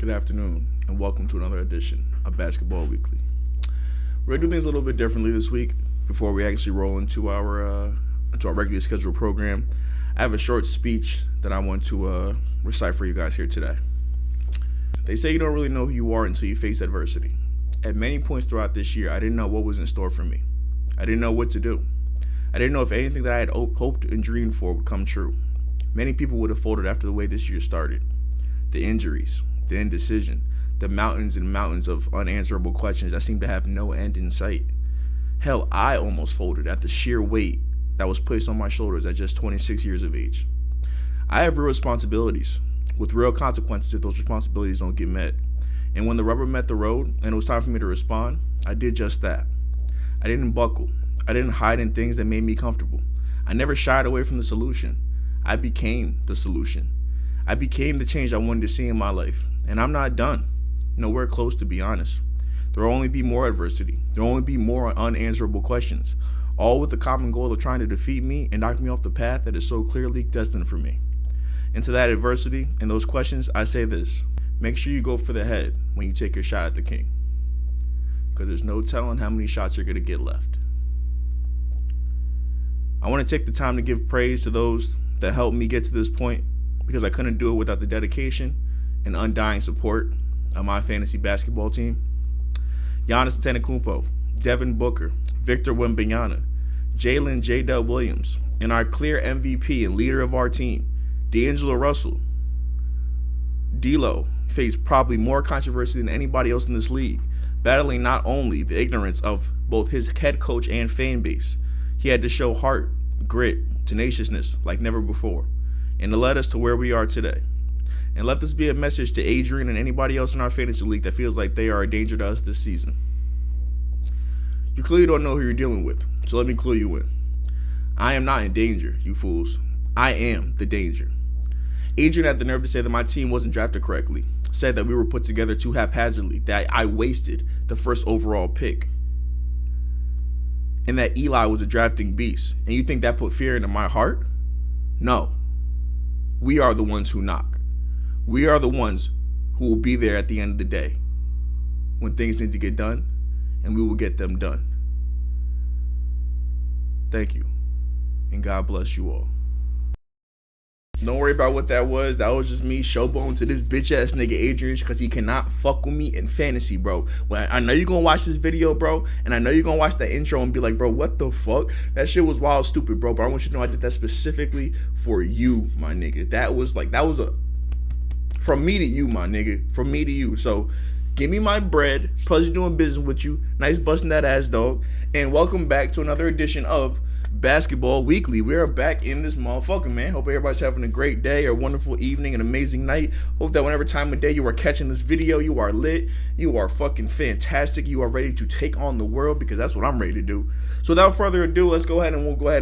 Good afternoon, and welcome to another edition of Basketball Weekly. We're gonna do things a little bit differently this week before we actually roll into our regularly scheduled program. I have a short speech that I want to recite for you guys here today. They say you don't really know who you are until you face adversity. At many points throughout this year, I didn't know what was in store for me. I didn't know what to do. I didn't know if anything that I had hoped and dreamed for would come true. Many people would have folded after the way this year started. The injuries, the indecision, the mountains and mountains of unanswerable questions that seem to have no end in sight. Hell, I almost folded at the sheer weight that was placed on my shoulders at just 26 years of age. I have real responsibilities, with real consequences if those responsibilities don't get met. And when the rubber met the road and it was time for me to respond, I did just that. I didn't buckle. I didn't hide in things that made me comfortable. I never shied away from the solution. I became the solution. I became the change I wanted to see in my life. And I'm not done. Nowhere close, to be honest. There will only be more adversity. There will only be more unanswerable questions, all with the common goal of trying to defeat me and knock me off the path that is so clearly destined for me. And to that adversity and those questions, I say this: make sure you go for the head when you take your shot at the king, because there's no telling how many shots you're going to get left. I want to take the time to give praise to those that helped me get to this point, because I couldn't do it without the dedication and undying support of my fantasy basketball team. Giannis Antetokounmpo, Devin Booker, Victor Wembanyama, Jalen J-Dub Williams, and our clear MVP and leader of our team, D'Angelo Russell. D'Lo faced probably more controversy than anybody else in this league, battling not only the ignorance of both his head coach and fan base. He had to show heart, grit, tenaciousness like never before, and it led us to where we are today. And let this be a message to Adrian and anybody else in our fantasy league that feels like they are a danger to us this season. You clearly don't know who you're dealing with, so let me clue you in. I am not in danger, you fools. I am the danger. Adrian had the nerve to say that my team wasn't drafted correctly, said that we were put together too haphazardly, that I wasted the first overall pick, and that Eli was a drafting beast. And you think that put fear into my heart? No. We are the ones who knock. We are the ones who will be there at the end of the day when things need to get done, and we will get them done. Thank you, and God bless you all. Don't worry about what that was. That was just me showboating to this bitch ass nigga Adrian, because he cannot fuck with me in fantasy, bro. Well, I know you're gonna watch this video, bro, and I know you're gonna watch that intro and be like, bro, what the fuck? That shit was wild stupid, bro. But I want you to know I did that specifically for you, my nigga. That was a from me to you, my nigga. From me to you. So give me my bread. Pleasure doing business with you. Nice busting that ass, dog. And welcome back to another edition of Basketball Weekly. We are back in this motherfucker, man. Hope everybody's having a great day, a wonderful evening, an amazing night. Hope that whenever time of day you are catching this video, you are lit, you are fucking fantastic, you are ready to take on the world, because that's what I'm ready to do. So without further ado, we'll go ahead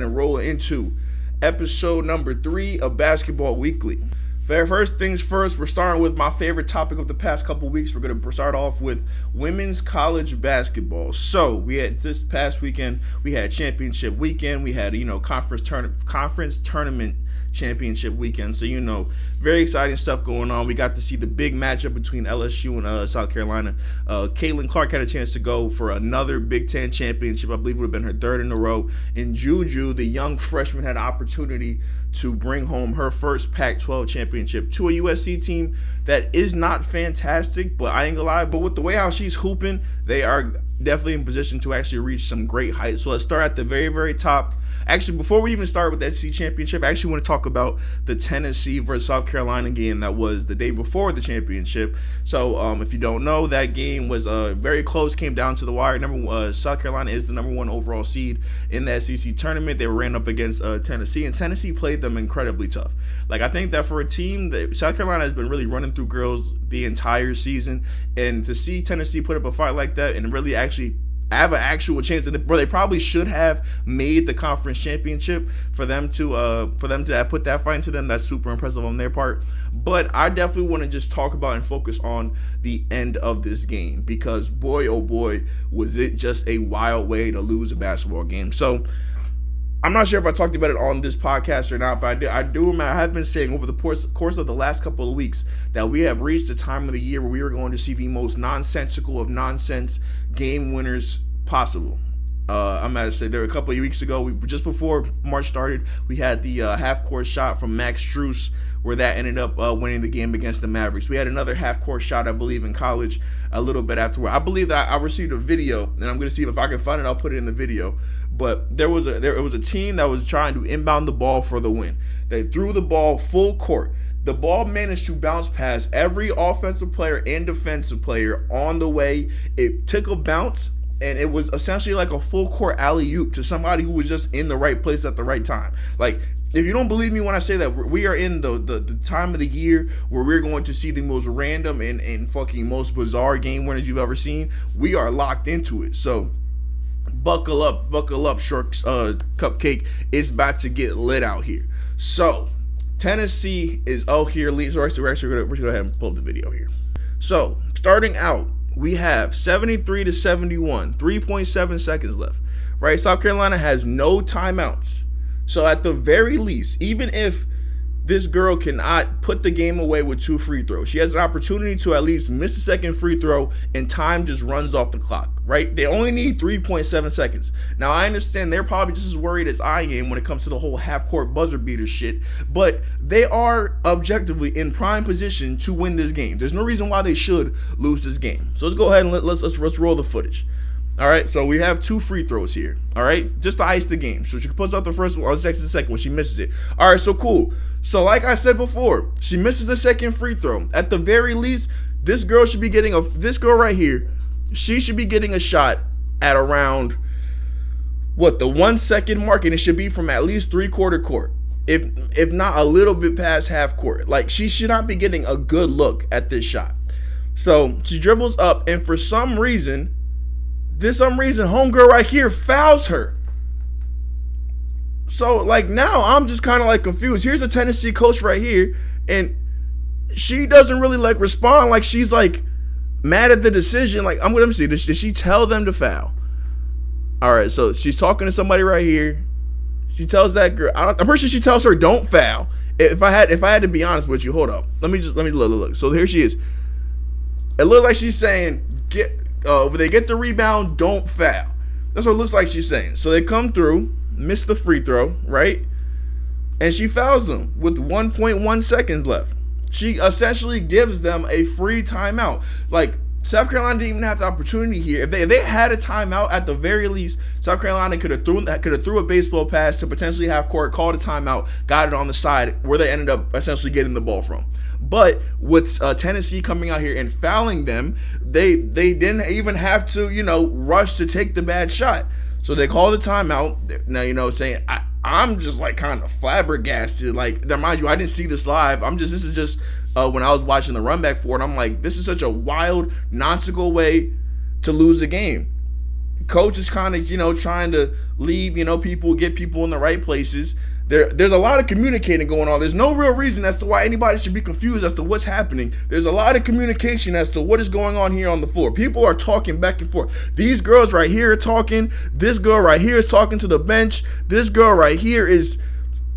and roll into episode number 3 of Basketball Weekly. First things first, we're starting with my favorite topic of the past couple weeks. We're going to start off with women's college basketball. So we had this past weekend, we had championship weekend. We had, conference tournament championship weekend. So, very exciting stuff going on. We got to see the big matchup between LSU and South Carolina. Caitlin Clark had a chance to go for another Big Ten championship. I believe it would have been her third in a row. And Juju, the young freshman, had an opportunity to bring home her first Pac-12 championship to a USC team that is not fantastic, but I ain't gonna lie, but with the way how she's hooping, they are definitely in position to actually reach some great heights. So let's start at the very, very top. Actually, before we even start with the SEC championship, I actually want to talk about the Tennessee versus South Carolina game that was the day before the championship. So if you don't know, that game was very close, came down to the wire. South Carolina is the number 1 overall seed in the SEC tournament. They ran up against Tennessee, and Tennessee played them incredibly tough. Like, I think that for a team that South Carolina has been really running through girls the entire season, and to see Tennessee put up a fight like that and really actually have an actual chance, where they probably should have made the conference championship, for them to put that fight into them, that's super impressive on their part. But I definitely want to just talk about and focus on the end of this game, because boy, oh boy, was it just a wild way to lose a basketball game. So I'm not sure if I talked about it on this podcast or not, but I do remember I have been saying over the course of the last couple of weeks that we have reached the time of the year where we are going to see the most nonsensical of nonsense game winners possible. I'm going to say there were a couple of weeks ago, just before March started, we had the half-court shot from Max Strus where that ended up winning the game against the Mavericks. We had another half-court shot, I believe, in college a little bit afterward. I believe that I received a video, and I'm going to see if I can find it. I'll put it in the video. But it was a team that was trying to inbound the ball for the win. They threw the ball full court. The ball managed to bounce past every offensive player and defensive player on the way. It took a bounce, and it was essentially like a full court alley-oop to somebody who was just in the right place at the right time. Like, if you don't believe me when I say that, we are in the time of the year where we're going to see the most random and fucking most bizarre game winners you've ever seen. We are locked into it. So buckle up, short cupcake. It's about to get lit out here. So Tennessee is here. We're actually gonna go ahead and pull up the video here. So starting out, we have 73 to 71, 3.7 seconds left. Right, South Carolina has no timeouts. So at the very least, even if this girl cannot put the game away with 2 free throws, she has an opportunity to at least miss a second free throw and time just runs off the clock, right? They only need 3.7 seconds. Now, I understand they're probably just as worried as I am when it comes to the whole half-court buzzer beater shit, but they are objectively in prime position to win this game. There's no reason why they should lose this game. So let's go ahead and let's roll the footage. All right, so we have 2 free throws here, all right, just to ice the game. So she puts out the first one, or the second when she misses it. All right, so cool. So like I said before, she misses the second free throw. At the very least, this girl right here, she should be getting a shot at around, the 1 second mark, and it should be from at least 3/4 court, if not a little bit past half court. Like, she should not be getting a good look at this shot. So she dribbles up, and for some reason, homegirl right here fouls her. So, like, now I'm just kind of like confused. Here's a Tennessee coach right here, and she doesn't really like respond. Like, she's like mad at the decision. Like, I'm gonna see. Did she tell them to foul? All right, so she's talking to somebody right here. She tells that girl. I'm pretty sure she tells her don't foul. If I had to be honest with you, hold up. Let me look. So here she is. It looks like she's saying when they get the rebound, don't foul. That's what it looks like she's saying. So they come through, miss the free throw, right? And she fouls them with 1.1 seconds left. She essentially gives them a free timeout. Like, South Carolina didn't even have the opportunity here. If they had a timeout, at the very least, South Carolina could have threw a baseball pass to potentially have court, called a timeout, got it on the side where they ended up essentially getting the ball from. But with Tennessee coming out here and fouling them, they didn't even have to, rush to take the bad shot. So they called the timeout. Now, saying I'm just like kind of flabbergasted. Like, mind you, I didn't see this live. This is just when I was watching the run back for it. I'm like, this is such a wild, nonsensical way to lose a game. Coach is kind of, trying to leave, people, get people in the right places. There's a lot of communicating going on. There's no real reason as to why anybody should be confused as to what's happening. There's a lot of communication as to what is going on here on the floor. People are talking back and forth. These girls right here are talking. This girl right here is talking to the bench. This girl right here is,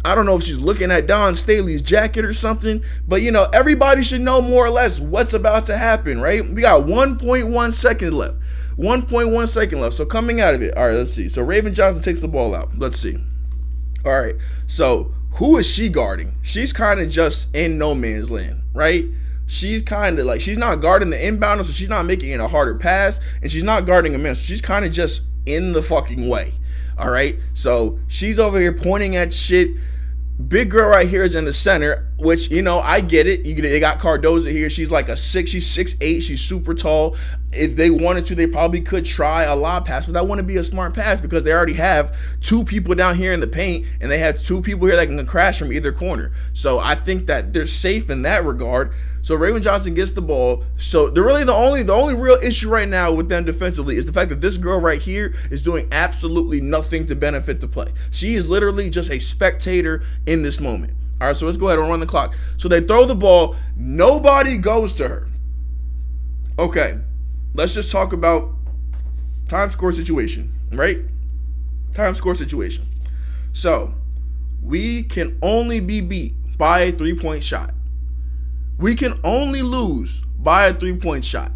I don't know if she's looking at Don Staley's jacket or something, but everybody should know more or less what's about to happen, right? We got 1.1 seconds left. 1.1 second left. So coming out of it, all right, let's see. So Raven Johnson takes the ball out. Let's see. All right, so who is she guarding? She's kind of just in no man's land, right? She's kind of like, she's not guarding the inbounder, so she's not making it a harder pass, and she's not guarding a man, so she's kind of just in the fucking way, all right? So she's over here pointing at shit. Big girl right here is in the center, which, I get it. They got Cardoza here. She's like she's 6'8". She's super tall. If they wanted to, they probably could try a lob pass, but that wouldn't be a smart pass because they already have 2 people down here in the paint, and they have 2 people here that can crash from either corner. So I think that they're safe in that regard. So Raven Johnson gets the ball. So they're really the only real issue right now with them defensively is the fact that this girl right here is doing absolutely nothing to benefit the play. She is literally just a spectator in this moment. All right, so let's go ahead and run the clock. So they throw the ball. Nobody goes to her. Okay, let's just talk about time score situation, right? Time score situation. So we can only be beat by a 3-point shot. We can only lose by a 3-point shot.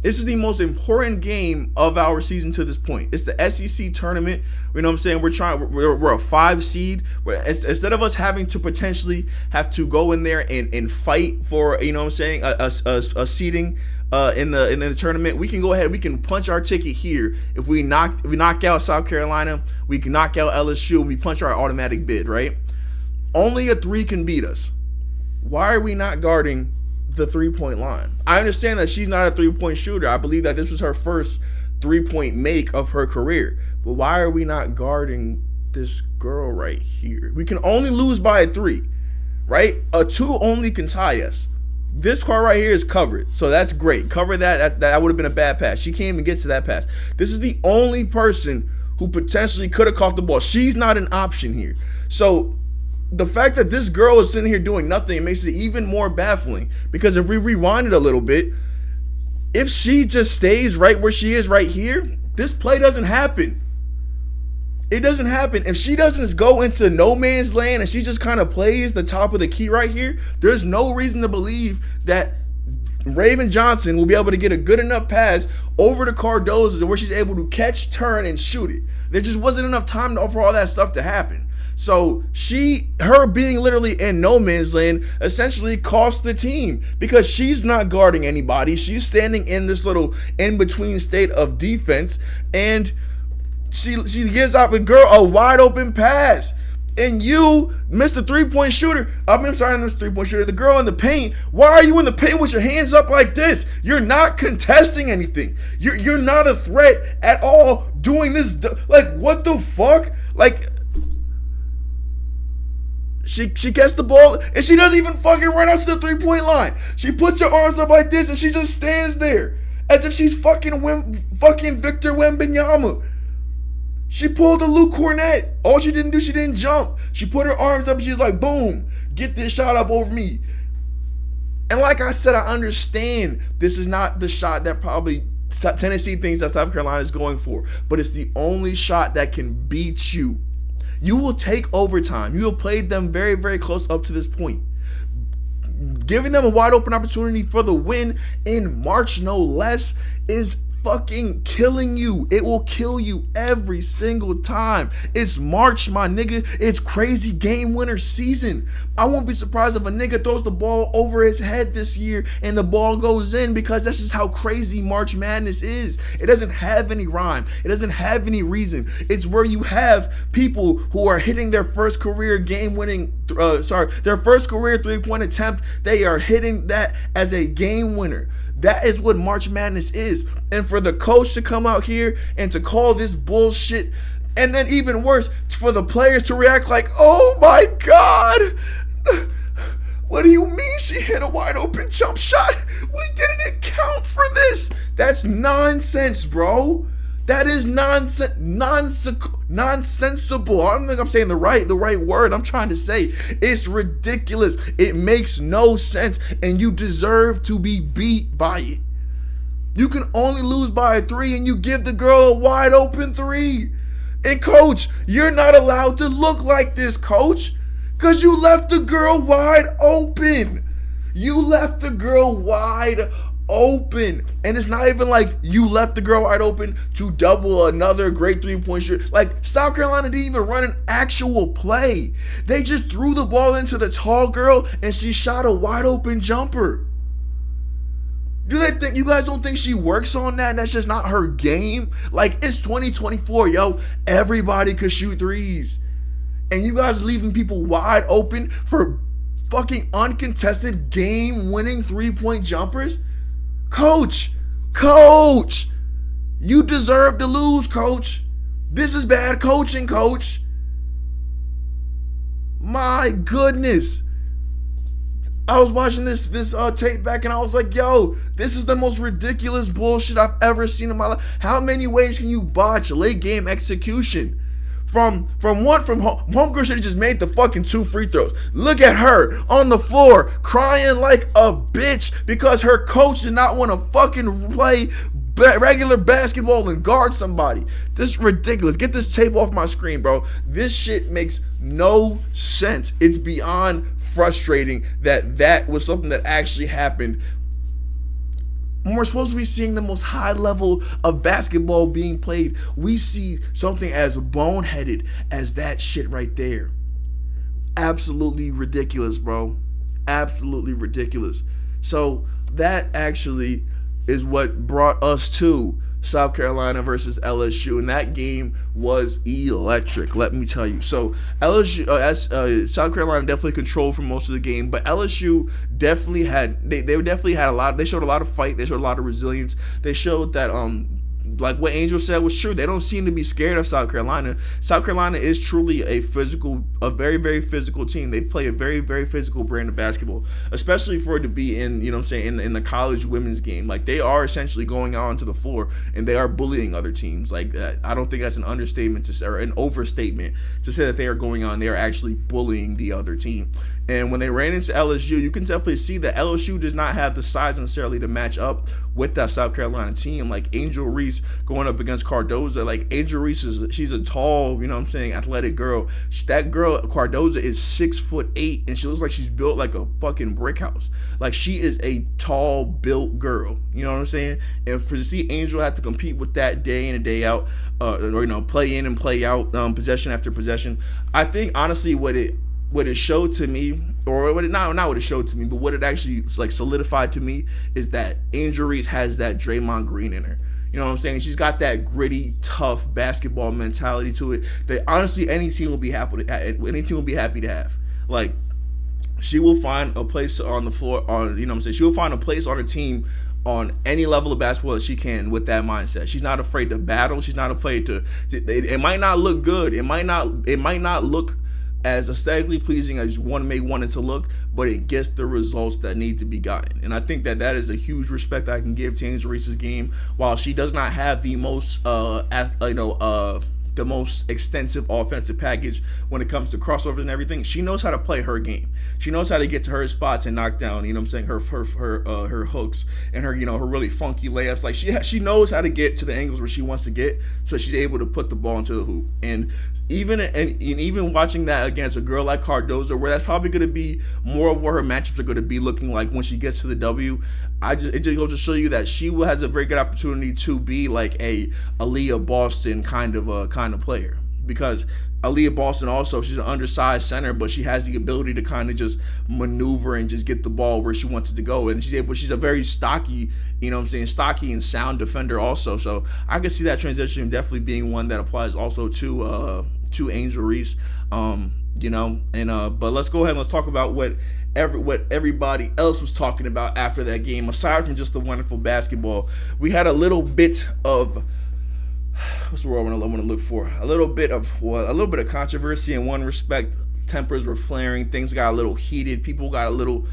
This is the most important game of our season to this point. It's the SEC tournament. You know what I'm saying? We're a 5 seed. Instead of us having to potentially have to go in there and fight for, you know what I'm saying, a seeding in the tournament, we can go ahead. We can punch our ticket here. If we knock out South Carolina, we can knock out LSU, and we punch our automatic bid, right? Only a 3 can beat us. Why are we not guarding the 3-point line? I understand that she's not a 3-point shooter. I believe that this was her first 3-point make of her career. But why are we not guarding this girl right here? We can only lose by a 3, right? A 2 only can tie us. This car right here is covered, so that's great. Cover that. That would have been a bad pass. She can't even get to that pass. This is the only person who potentially could have caught the ball. She's not an option here. So the fact that this girl is sitting here doing nothing makes it even more baffling, because if we rewind it a little bit, if she just stays right where she is right here, this play doesn't happen. It doesn't happen. If she doesn't go into no man's land and she just kind of plays the top of the key right here, there's no reason to believe that Raven Johnson will be able to get a good enough pass over to Cardozo where she's able to catch, turn, and shoot it. There just wasn't enough time for all that stuff to happen. So her being literally in no man's land essentially cost the team, because she's not guarding anybody. She's standing in this little in-between state of defense, and she gives out the girl a wide open pass. And you, Mr. 3-point shooter, Mr. 3-point shooter, the girl in the paint, why are you in the paint with your hands up like this? You're not contesting anything. You're not a threat at all doing this. Like, what the fuck? Like, She gets the ball and she doesn't even fucking run out to the 3-point line. She puts her arms up like this and she just stands there as if she's fucking Victor Wembanyama. She pulled a Luke Cornett. All she didn't do, she didn't jump. She put her arms up. She's like, boom, get this shot up over me. And like I said, I understand this is not the shot that probably Tennessee thinks that South Carolina is going for, but it's the only shot that can beat you. You will take overtime. You have played them very, very close up to this point. Giving them a wide open opportunity for the win in March, no less, is fucking killing you. It will kill you every single time. It's March, my nigga. It's crazy game winner season. I won't be surprised if a nigga throws the ball over his head this year and the ball goes in, because that's just how crazy March Madness is. It doesn't have any rhyme. It doesn't have any reason. It's where you have people who are hitting their first career their first career 3-point attempt. They are hitting that as a game winner. That is what March Madness is. And for the coach to come out here and to call this bullshit, and then even worse, for the players to react like, oh my God, what do you mean she hit a wide open jump shot? We didn't account for this. That's nonsense, bro. That is nonsensible. I don't think I'm saying the right word. I'm trying to say it's ridiculous. It makes no sense, and you deserve to be beat by it. You can only lose by a 3, and you give the girl a wide open 3. And coach, you're not allowed to look like this, coach, because you left the girl wide open. You left the girl wide open. And it's not even like you left the girl wide open to double another great 3-point shooter. Like, South Carolina didn't even run an actual play. They just threw the ball into the tall girl and she shot a wide open jumper. Do they think, you guys don't think she works on that and that's just not her game? Like, it's 2024, yo. Everybody could shoot threes. And you guys leaving people wide open for fucking uncontested game-winning 3-point jumpers? Coach, you deserve to lose, coach. This is bad coaching, coach. My goodness. I was watching this tape back and I was like, yo, this is the most ridiculous bullshit I've ever seen in my life. How many ways can you botch late game execution? From homegirl should have just made the fucking 2 free throws. Look at her on the floor crying like a bitch because her coach did not want to fucking play regular basketball and guard somebody. This is ridiculous. Get this tape off my screen, bro. This shit makes no sense. It's beyond frustrating that was something that actually happened. We're supposed to be seeing the most high level of basketball being played. We see something as boneheaded as that shit right there. Absolutely ridiculous, bro. Absolutely ridiculous. So that actually is what brought us to South Carolina versus LSU, and that game was electric, let me tell you. So LSU, South Carolina definitely controlled for most of the game, but LSU definitely had they definitely had a lot. They showed a lot of fight. They showed a lot of resilience. They showed that like what Angel said was true. They don't seem to be scared of South Carolina. South Carolina is truly a very, very physical team. They play a very, very physical brand of basketball, especially for it to be in, you know what I'm saying, in the college women's game. Like, they are essentially going out onto the floor and they are bullying other teams. Like, I don't think that's an understatement or an overstatement to say that they are going on. They are actually bullying the other team. And when they ran into LSU, you can definitely see that LSU does not have the size necessarily to match up with that South Carolina team. Like, Angel Reese going up against Cardoza. Like, Angel Reese she's a tall, you know what I'm saying, athletic girl. That girl, Cardoza, is 6'8", and she looks like she's built like a fucking brick house. Like, she is a tall built girl. You know what I'm saying? And to see Angel have to compete with that day in and day out, or, you know, play in and play out, possession after possession, I think honestly what it showed to me, or what it not what it showed to me, but what it actually like solidified to me is that Angel Reese has that Draymond Green in her. You know what I'm saying? She's got that gritty, tough basketball mentality to it that honestly any team will be happy to have. Like, she will find a place on the floor, on, you know what I'm saying? She will find a place on a team on any level of basketball that she can with that mindset. She's not afraid to battle. She's not afraid to it might not look good. It might not look as aesthetically pleasing as one may want it to look, but it gets the results that need to be gotten. And I think that is a huge respect I can give to Angel Reese's game. While she does not have the most the most extensive offensive package when it comes to crossovers and everything, she knows how to play her game. She knows how to get to her spots and knock down, you know what I'm saying, her hooks and her, you know, her really funky layups. Like, she knows how to get to the angles where she wants to get, so she's able to put the ball into the hoop. And even watching that against a girl like Cardoza, where that's probably going to be more of what her matchups are going to be looking like when she gets to the W, it just goes to show you that she has a very good opportunity to be like a Aaliyah Boston kind of player, because Aaliyah Boston also, she's an undersized center, but she has the ability to kind of just maneuver and just get the ball where she wants it to go. And she's a very stocky, you know what I'm saying, stocky and sound defender also. So I can see that transition definitely being one that applies also to Angel Reese. You know, and but let's go ahead and let's talk about what everybody else was talking about after that game. Aside from just the wonderful basketball, we had a little bit of, what's the word I want to look for? A little bit of controversy in one respect. Tempers were flaring. Things got a little heated. People got a little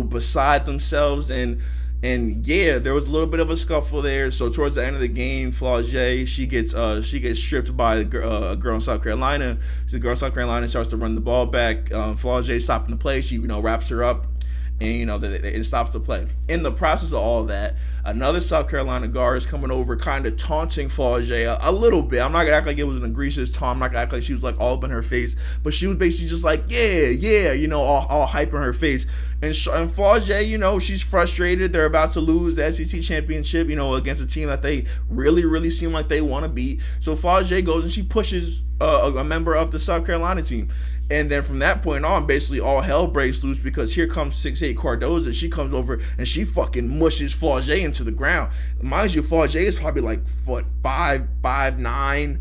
beside themselves, and yeah, there was a little bit of a scuffle there. So towards the end of the game, Flau'jae, she gets stripped by a girl in South Carolina. The girl in South Carolina starts to run the ball back. Flau'jae stopping the play. She, you know, wraps her up, and, you know, it stops the play. In the process of all that, another South Carolina guard is coming over, kind of taunting Flau'jae a little bit. I'm not gonna act like it was an egregious taunt. I'm not gonna act like she was like all up in her face, but she was basically just like, yeah, you know, all hype in her face. And Flau'jae, you know, she's frustrated. They're about to lose the SEC championship, you know, against a team that they really, really seem like they want to beat. So Flau'jae goes and she pushes a member of the South Carolina team. And then from that point on, basically all hell breaks loose, because here comes 6'8" Cardoza. She comes over and she fucking mushes Flau'jae into the ground. Mind you, Flau'jae is probably like 5'9",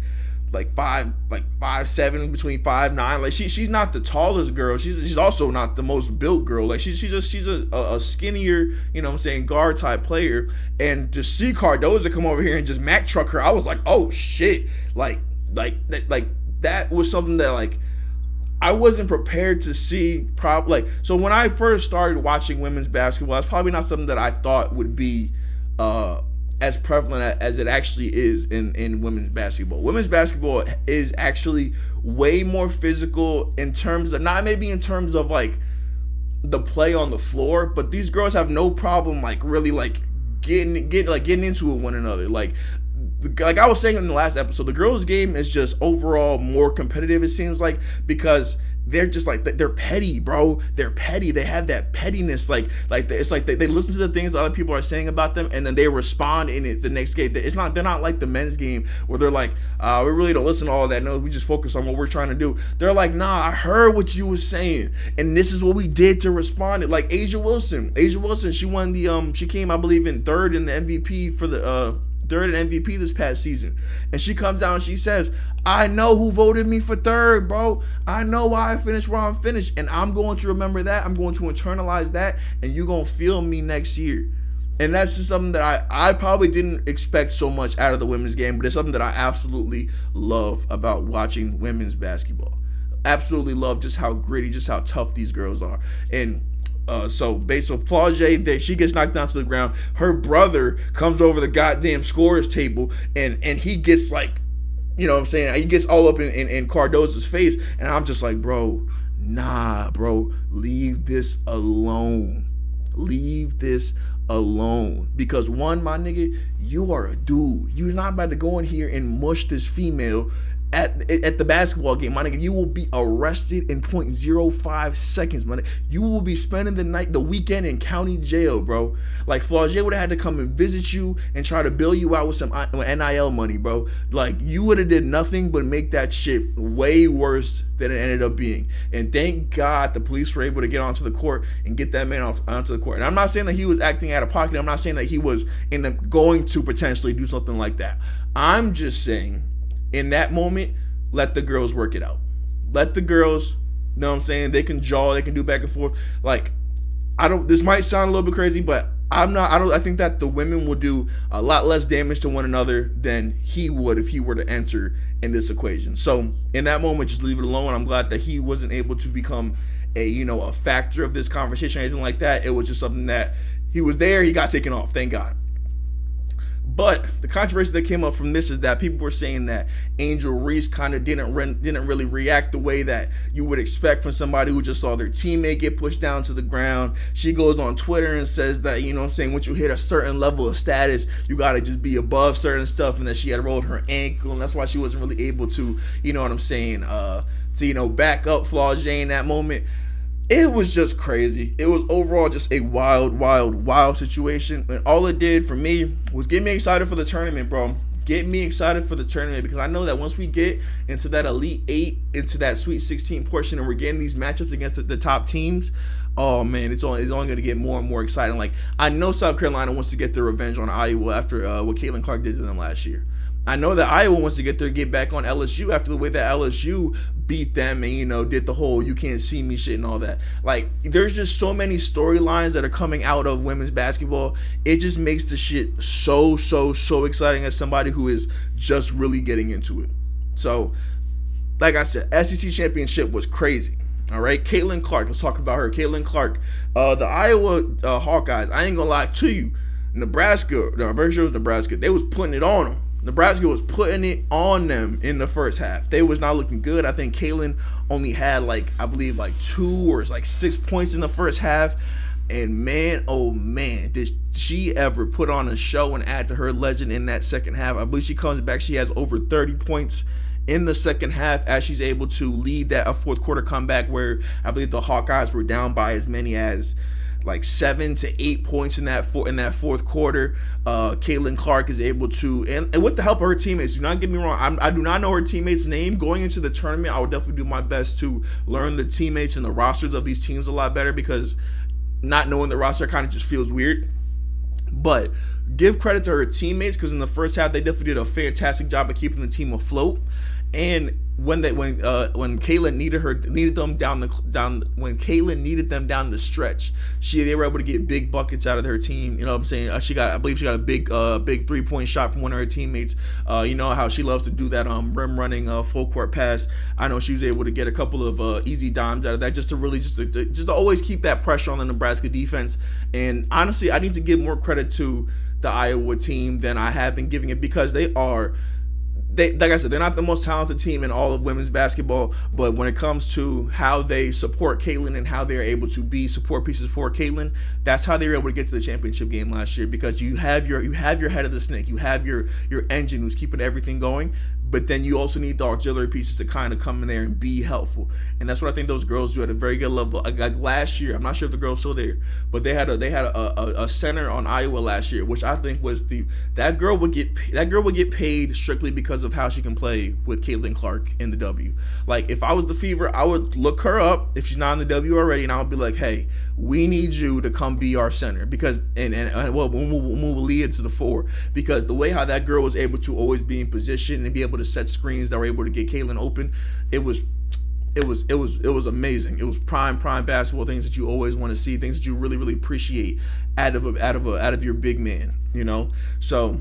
like 5'7", between 5'9". Like she's not the tallest girl. She's also not the most built girl. Like she's a skinnier, you know what I'm saying, guard type player. And to see Cardoza come over here and just Mac truck her, I was like, oh shit. Like that was something that, like, I wasn't prepared to see. So when I first started watching women's basketball, that's probably not something that I thought would be as prevalent as it actually is in women's basketball. Women's basketball is actually way more physical in terms of, not maybe in terms of like the play on the floor, but these girls have no problem like really like getting into it with one another. Like I was saying in the last episode, the girls' game is just overall more competitive, it seems like, because they're just like, they're petty, bro. They're petty. They have that pettiness. It's like they listen to the things other people are saying about them, and then they respond in it the next game. They're not like the men's game where they're like, we really don't listen to all that. No, we just focus on what we're trying to do. They're like, nah, I heard what you was saying, and this is what we did to respond. Like Asia Wilson, she won the she came, I believe, in third in the MVP for the third in MVP this past season. And she comes out and she says, I know who voted me for third, bro. I know why I finished where I'm finished. And I'm going to remember that. I'm going to internalize that. And you're going to feel me next year. And that's just something that I probably didn't expect so much out of the women's game. But it's something that I absolutely love about watching women's basketball. Absolutely love just how gritty, just how tough these girls are. And so based on Flau'jae, she gets knocked down to the ground. Her brother comes over the goddamn scorer's table and he gets like, you know what I'm saying? He gets all up in Cardozo's face. And I'm just like, bro, nah, bro, leave this alone. Leave this alone. Because one, my nigga, you are a dude. You're not about to go in here and mush this female at the basketball game, my nigga. You will be arrested in 0.05 seconds, my nigga. You will be spending the weekend in county jail, bro. Like, Flau'jae would have had to come and visit you and try to bail you out with some NIL money, bro. Like, you would have did nothing but make that shit way worse than it ended up being. And thank God the police were able to get onto the court and get that man onto the court. And I'm not saying that he was acting out of pocket. I'm not saying that he was going to potentially do something like that. I'm just saying, in that moment, let the girls work it out. Let the girls, you know what I'm saying? They can jaw, they can do back and forth. Like, this might sound a little bit crazy, but I think that the women will do a lot less damage to one another than he would if he were to enter in this equation. So in that moment, just leave it alone. I'm glad that he wasn't able to become a factor of this conversation or anything like that. It was just something that he was there, he got taken off, thank God. But the controversy that came up from this is that people were saying that Angel Reese kind of didn't really react the way that you would expect from somebody who just saw their teammate get pushed down to the ground. She goes on Twitter and says that, you know what I'm saying, once you hit a certain level of status, you got to just be above certain stuff, and that she had rolled her ankle, and that's why she wasn't really able to, you know what I'm saying, to back up Flau'jae in that moment. It was just crazy. It was overall just a wild situation. And all it did for me was get me excited for the tournament, bro. Get me excited for the tournament, because I know that once we get into that Elite 8, into that Sweet 16 portion, and we're getting these matchups against the top teams, oh man, it's only going to get more and more exciting. Like, I know South Carolina wants to get their revenge on Iowa after what Caitlin Clark did to them last year. I know that Iowa wants to get back on LSU after the way that LSU beat them and, did the whole you can't see me shit and all that. Like, there's just so many storylines that are coming out of women's basketball. It just makes the shit so exciting as somebody who is just really getting into it. So, like I said, SEC championship was crazy. All right, Caitlin Clark. Let's talk about her. Caitlin Clark. The Iowa Hawkeyes, I ain't gonna lie to you. Nebraska, I'm pretty sure it was Nebraska, they was putting it on them. Nebraska was putting it on them in the first half. They was not looking good. I think Caitlin only had I believe 2 or 6 points in the first half. And man, oh man, did she ever put on a show and add to her legend in that second half. I believe she comes back. She has over 30 points in the second half as she's able to lead that fourth quarter comeback where I believe the Hawkeyes were down by as many as 7 to 8 points in that fourth quarter. Caitlin Clark is able to, and with the help of her teammates, do not get me wrong, I do not know her teammates' name. Going into the tournament, I would definitely do my best to learn the teammates and the rosters of these teams a lot better, because not knowing the roster kind of just feels weird. But give credit to her teammates, because in the first half they definitely did a fantastic job of keeping the team afloat. And when Caitlin needed them down the stretch, they were able to get big buckets out of their team. You know what I'm saying? I believe she got a big 3-point shot from one of her teammates. You know how she loves to do that rim running full court pass. I know she was able to get a couple of easy dimes out of that, just to always keep that pressure on the Nebraska defense. And honestly, I need to give more credit to the Iowa team than I have been giving it, because they are they, like I said, they're not the most talented team in all of women's basketball, but when it comes to how they support Caitlin and how they're able to be support pieces for Caitlin, that's how they were able to get to the championship game last year, because you have your head of the snake, you have your engine who's keeping everything going, but then you also need the auxiliary pieces to kind of come in there and be helpful. And that's what I think those girls do at a very good level. Like last year, I'm not sure if the girls still there, but they had a center on Iowa last year, which I think was that girl would get paid strictly because of how she can play with Caitlin Clark in the W. Like if I was the Fever, I would look her up if she's not in the W already, and I would be like, hey, we need you to come be our center, because we'll lead it to the 4, because the way how that girl was able to always be in position and be able to set screens that were able to get Caitlin open, it was amazing. It was prime basketball, things that you always want to see, things that you really appreciate out of your big man, you know. So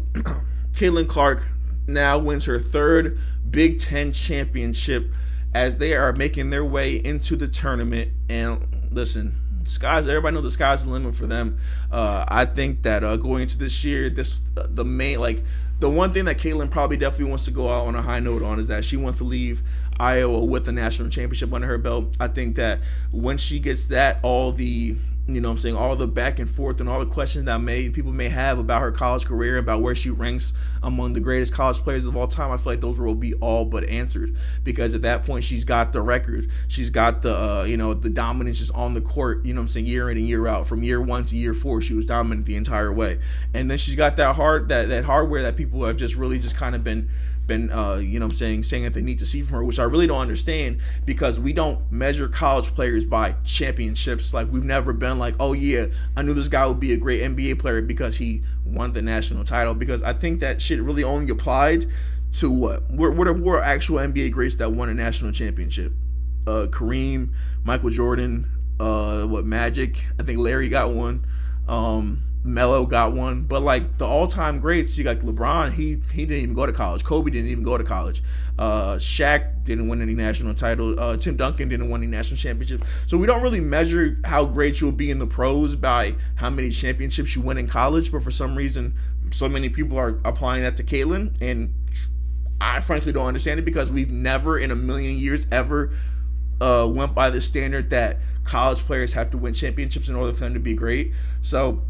Caitlin Clark now wins her 3rd Big Ten championship as they are making their way into the tournament. And listen, everybody knows the sky's the limit for them. I think that going into this year, the one thing that Caitlin probably definitely wants to go out on a high note on is that she wants to leave Iowa with a national championship under her belt. I think that when she gets that, all the back and forth and all the questions that people may have about her college career, about where she ranks among the greatest college players of all time, I feel like those will be all but answered, because at that point she's got the record, she's got the dominance just on the court, year in and year out. From year 1 to year 4, she was dominant the entire way, and then she's got that hardware that people have just really just kind of been saying that they need to see from her, which I really don't understand, because we don't measure college players by championships. Like, we've never been like, oh yeah, I knew this guy would be a great NBA player because he won the national title, because I think that shit really only applied to what were actual NBA greats that won a national championship. Kareem, Michael Jordan, Magic, I think Larry got one. Melo got one, but like the all-time greats, you got LeBron. He didn't even go to college. Kobe didn't even go to college. Shaq didn't win any national title. Tim Duncan didn't win any national championships. So we don't really measure how great you'll be in the pros by how many championships you win in college. But for some reason, so many people are applying that to Caitlin, and I frankly don't understand it, because we've never in a million years ever went by the standard that college players have to win championships in order for them to be great. So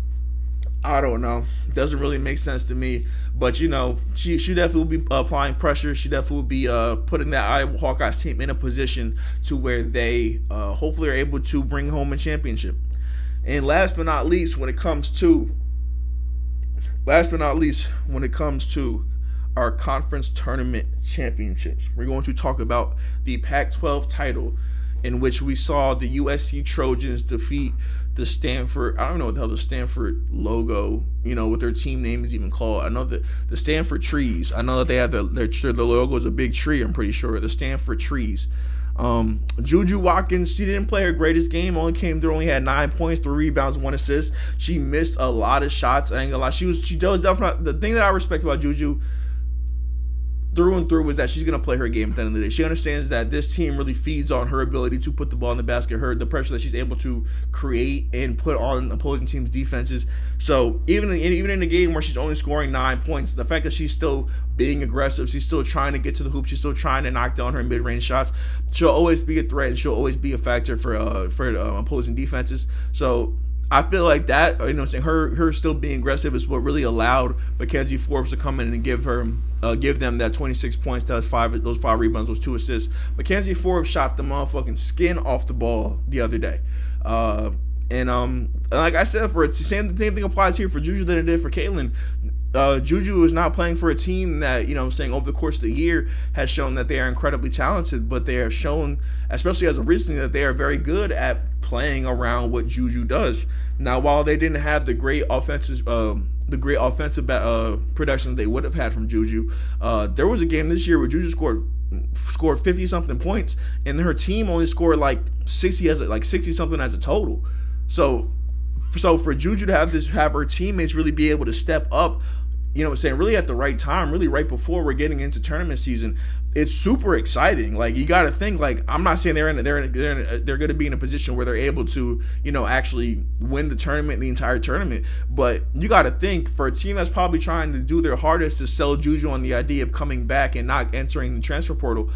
I don't know. It doesn't really make sense to me. But, she definitely will be applying pressure. She definitely will be putting that Iowa Hawkeyes team in a position to where they hopefully are able to bring home a championship. And last but not least, when it comes to our conference tournament championships, we're going to talk about the Pac-12 title, in which we saw the USC Trojans defeat the Stanford, I don't know what the hell the Stanford logo, what their team name is even called. I know the Stanford Trees. I know that they have the logo is a big tree, I'm pretty sure. The Stanford Trees. Juju Watkins, she didn't play her greatest game, only had 9 points, 3 rebounds, 1 assist. She missed a lot of shots. I ain't gonna lie. She was definitely, the thing that I respect about Juju through and through was that she's going to play her game at the end of the day. She understands that this team really feeds on her ability to put the ball in the basket, the pressure that she's able to create and put on opposing teams' defenses. So even in a game where she's only scoring 9 points, the fact that she's still being aggressive, she's still trying to get to the hoop, she's still trying to knock down her mid-range shots, she'll always be a threat, and she'll always be a factor for opposing defenses. So I feel like that, her still being aggressive is what really allowed Mackenzie Forbes to come in and give them that 26 points, those 5 rebounds, those 2 assists. Mackenzie Forbes shot the motherfucking skin off the ball the other day. And like I said, the same thing applies here for Juju that it did for Caitlin. Juju is not playing for a team that, over the course of the year has shown that they are incredibly talented, but they have shown, especially as of recently, that they are very good at playing around what Juju does. Now, while they didn't have the great offensive production they would have had from Juju, there was a game this year where Juju scored 50 something points, and her team only scored like 60 something as a total. So for Juju to have her teammates really be able to step up, you know what I'm saying, really at the right time, really right before we're getting into tournament season. It's super exciting. Like, you got to think, like, I'm not saying they're going to be in a position where they're able to, you know, actually win the tournament, the entire tournament. But you got to think, for a team that's probably trying to do their hardest to sell Juju on the idea of coming back and not entering the transfer portal,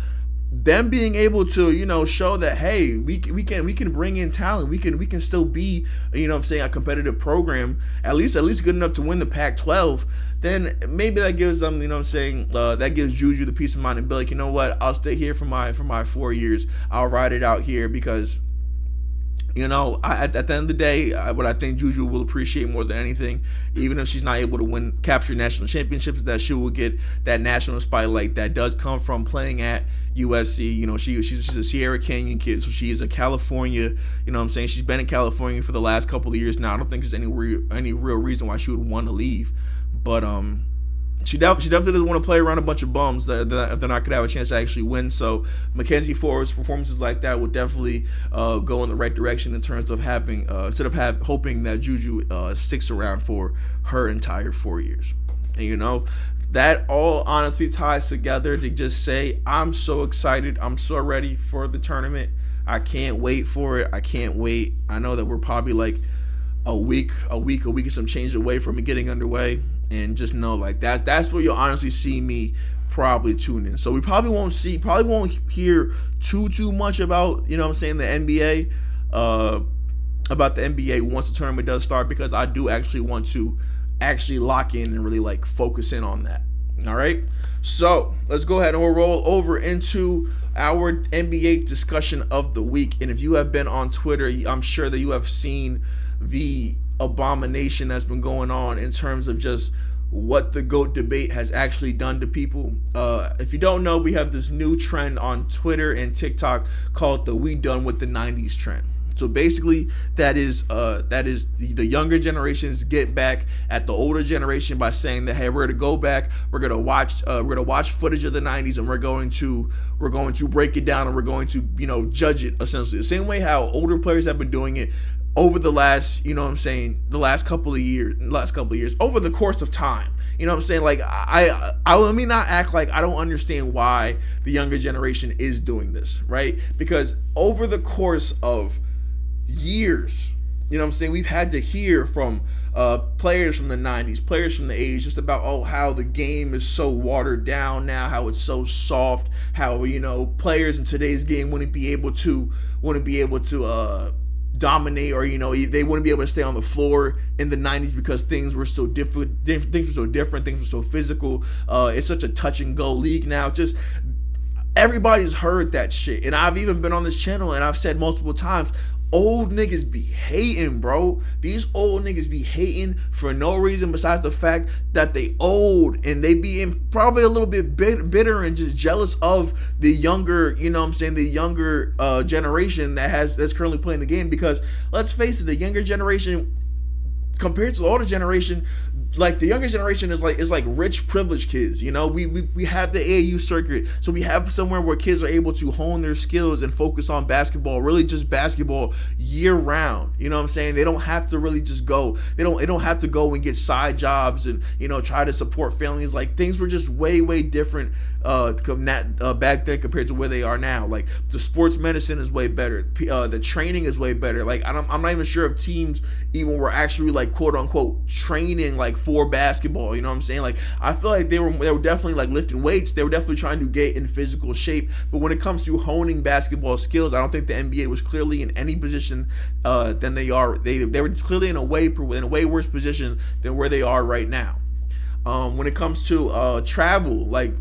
them being able to, you know, show that, hey, we can bring in talent, we can still be, you know what I'm saying, a competitive program, at least good enough to win the Pac-12, then maybe that gives them, you know what I'm saying, that gives Juju the peace of mind and be like, you know what, I'll stay here for my 4 years, I'll ride it out here, because, you know, at the end of the day, what I think Juju will appreciate more than anything, even if she's not able to capture national championships, that she will get that national spotlight that does come from playing at USC. You know, she's a Sierra Canyon kid, so she is a California, you know what I'm saying, she's been in California for the last couple of years now. I don't think there's any real reason why she would want to leave. But she definitely doesn't want to play around a bunch of bums that they're not going to have a chance to actually win. So Mackenzie Ford's performances like that would definitely go in the right direction in terms of having hoping that Juju sticks around for her entire 4 years. And, you know, that all honestly ties together to just say, I'm so excited. I'm so ready for the tournament. I can't wait for it. I can't wait. I know that we're probably like a week and some change away from it getting underway. And just know, like, that's where you'll honestly see me probably tune in. So we probably won't hear too much about, you know what I'm saying, the NBA, about the NBA once the tournament does start, because I do actually want to actually lock in and really, like, focus in on that. All right, so let's go ahead and we'll roll over into our NBA discussion of the week. And if you have been on Twitter, I'm sure that you have seen the abomination that's been going on in terms of just what the GOAT debate has actually done to people. If you don't know, we have this new trend on Twitter and TikTok called the "We Done with the 90s" trend. So basically, that is the younger generations get back at the older generation by saying that, hey, we're gonna go back, we're gonna watch footage of the 90s, and we're going to break it down, and we're going to, you know, judge it essentially the same way how older players have been doing it over the last, you know what I'm saying, the last couple of years, over the course of time. You know what I'm saying? Like, I let me not act like I don't understand why the younger generation is doing this, right? Because over the course of years, you know what I'm saying, we've had to hear from players from the 90s, players from the 80s, just about, how the game is so watered down now, how it's so soft, how, you know, players in today's game wouldn't be able to dominate, or, you know, they wouldn't be able to stay on the floor in the 90s because things were so different, things were so physical. It's such a touch and go league now. Just everybody's heard that shit, and I've even been on this channel and I've said multiple times, old niggas be hating, bro. These old niggas be hating for no reason besides the fact that they old, and they be probably a little bit bitter and just jealous of the younger, you know what I'm saying, the younger generation that's currently playing the game. Because let's face it, the younger generation compared to the older generation, like, the younger generation is like rich privileged kids. You know, we have the AAU circuit, so we have somewhere where kids are able to hone their skills and focus on basketball, really just basketball year round. You know what I'm saying? They don't have to really just go. They don't have to go and get side jobs and, you know, try to support families. Like, things were just way different back then compared to where they are now. Like, the sports medicine is way better. The training is way better. Like, I'm not even sure if teams even were actually, like, quote unquote training, like, for basketball. You know what I'm saying? Like, I feel like they were definitely, like, lifting weights. They were definitely trying to get in physical shape. But when it comes to honing basketball skills, I don't think the NBA was clearly in any position than they are. They were clearly in a way worse position than where they are right now. When it comes to travel, like,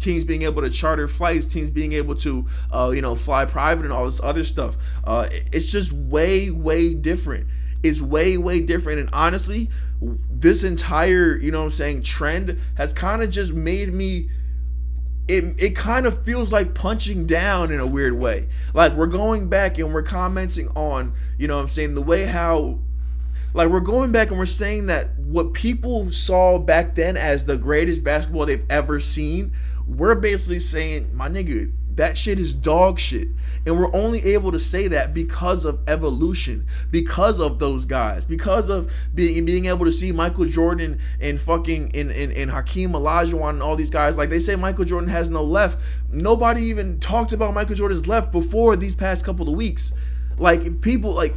teams being able to charter flights, teams being able to you know, fly private and all this other stuff, it's just way different. It's way different. And honestly, this entire, you know what I'm saying, trend has kind of just made me, it kind of feels like punching down in a weird way. Like, we're going back and we're commenting on, you know what I'm saying, the way how, like, we're going back and we're saying that what people saw back then as the greatest basketball they've ever seen, we're basically saying, my nigga, That shit is dog shit. And we're only able to say that because of evolution, because of those guys, because of being able to see Michael Jordan and fucking and Hakeem Olajuwon and all these guys. Like, they say Michael Jordan has no left. Nobody even talked about Michael Jordan's left before these past couple of weeks. Like, people, like,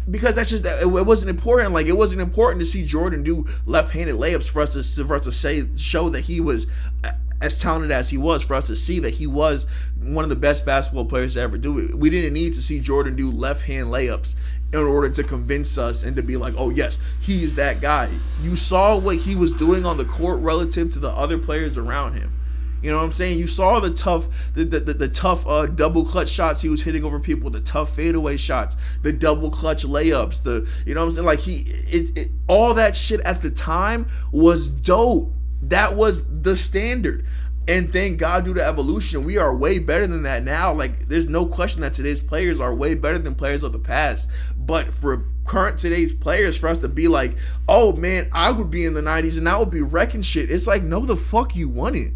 because that's just, it wasn't important. Like, it wasn't important to see Jordan do left-handed layups for us to show that he was as talented as he was, for us to see that he was one of the best basketball players to ever do it. We didn't need to see Jordan do left-hand layups in order to convince us and to be like, oh yes, he's that guy. You saw what he was doing on the court relative to the other players around him. You know what I'm saying? You saw the tough double clutch shots he was hitting over people, the tough fadeaway shots, the double clutch layups, you know what I'm saying? Like, all that shit at the time was dope. That was the standard. And thank God, due to evolution, we are way better than that now. Like, there's no question that today's players are way better than players of the past. But for today's players, for us to be like, oh man, I would be in the 90s and I would be wrecking shit. It's like, no, the fuck you wouldn't.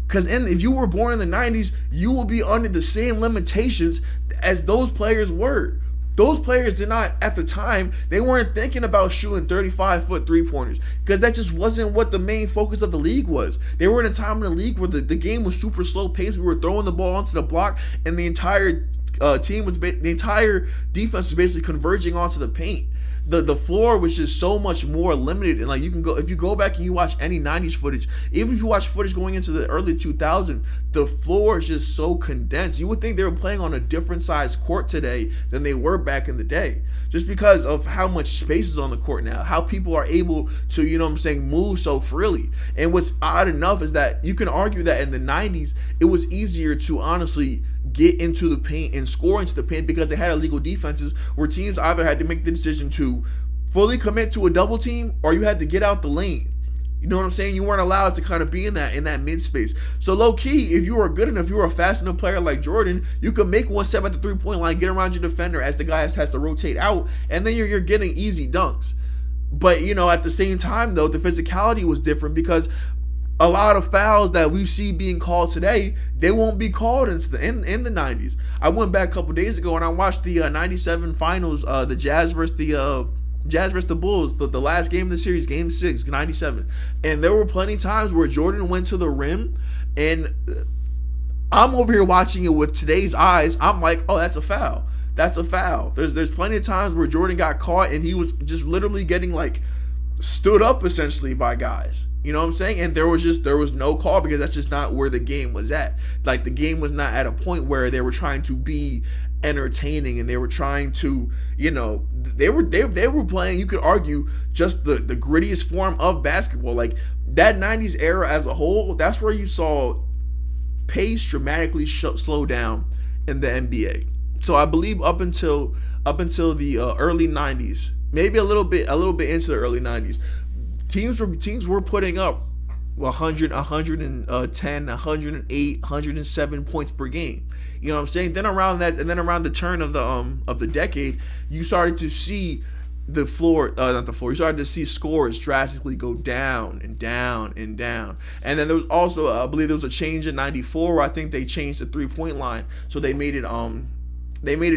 Because if you were born in the 90s, you will be under the same limitations as those players were. Those players did not, at the time, they weren't thinking about shooting 35-foot three-pointers, because that just wasn't what the main focus of the league was. They were in a time in the league where the game was super slow paced. We were throwing the ball onto the block, and the entire the entire defense was basically converging onto the paint. The floor was just so much more limited, and like, you can go, if you go back and you watch any 90s footage, even if you watch footage going into the early 2000s, the floor is just so condensed. You would think they were playing on a different size court today than they were back in the day, just because of how much space is on the court now, how people are able to, you know what I'm saying, move so freely. And what's odd enough is that you can argue that in the 90s it was easier to honestly get into the paint and score into the paint, because they had illegal defenses where teams either had to make the decision to fully commit to a double team, or you had to get out the lane. You know what I'm saying? You weren't allowed to kind of be in that mid space. So low key, if you were good enough, you were a fast enough player like Jordan, you could make one step at the 3-point line, get around your defender as the guy has to rotate out, and then you're getting easy dunks. But, you know, at the same time though, the physicality was different, because a lot of fouls that we see being called today, they won't be called in the 90s. I went back a couple days ago and I watched the 97 finals, the Jazz versus the Bulls, the last game of the series, game 6, 97. And there were plenty of times where Jordan went to the rim, and I'm over here watching it with today's eyes. I'm like, oh, that's a foul. That's a foul. There's plenty of times where Jordan got caught and he was just literally getting like stood up essentially by guys. You know what I'm saying? And there was no call, because that's just not where the game was at. Like, the game was not at a point where they were trying to be entertaining, and they were trying to, you know, they were playing, you could argue, just the grittiest form of basketball. Like, that 90s era as a whole, that's where you saw pace dramatically slow down in the NBA. So I believe up until the early 90s, maybe a little bit into the early 90s, teams were putting up 100, 110, 108, 107 points per game. You know what I'm saying? Then around the turn of the decade, you started to see you started to see scores drastically go down and down and down. And then there was also, I believe there was a change in 94 where I think they changed the 3-point line. So they made it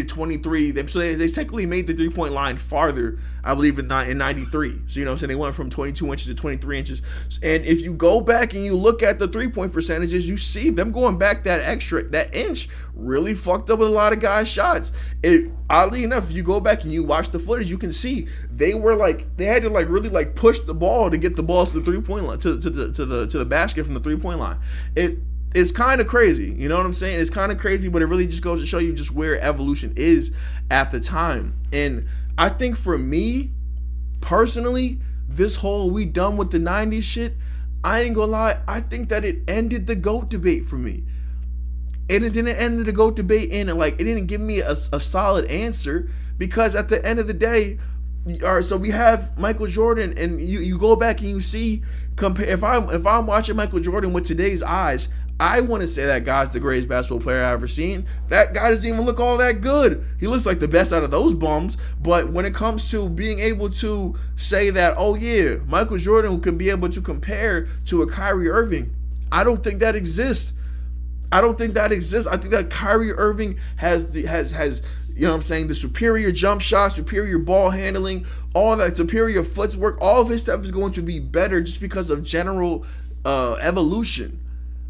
23. So they technically made the 3-point line farther, I believe, in 93. So, you know what I'm saying? They went from 22 inches to 23 inches. And if you go back and you look at the 3-point percentages, you see them going back that inch really fucked up with a lot of guys' shots. Oddly enough, if you go back and you watch the footage, you can see they had to really push the ball to get the ball to the 3-point line, to the basket from the 3-point line. It's kind of crazy, you know what I'm saying? It's kind of crazy, but it really just goes to show you just where evolution is at the time. And I think for me, personally, this whole we done with the 90s shit, I ain't gonna lie, I think that it ended the GOAT debate for me. And it didn't end the GOAT debate, and it didn't give me a solid answer, because at the end of the day, all right, so we have Michael Jordan, and you go back and you see, if I'm watching Michael Jordan with today's eyes, I want to say that guy's the greatest basketball player I've ever seen. That guy doesn't even look all that good. He looks like the best out of those bums. But when it comes to being able to say that, oh yeah, Michael Jordan could be able to compare to a Kyrie Irving, I don't think that exists. I don't think that exists. I think that Kyrie Irving has you know what I'm saying, the superior jump shot, superior ball handling, all that superior footwork. All of his stuff is going to be better just because of general evolution.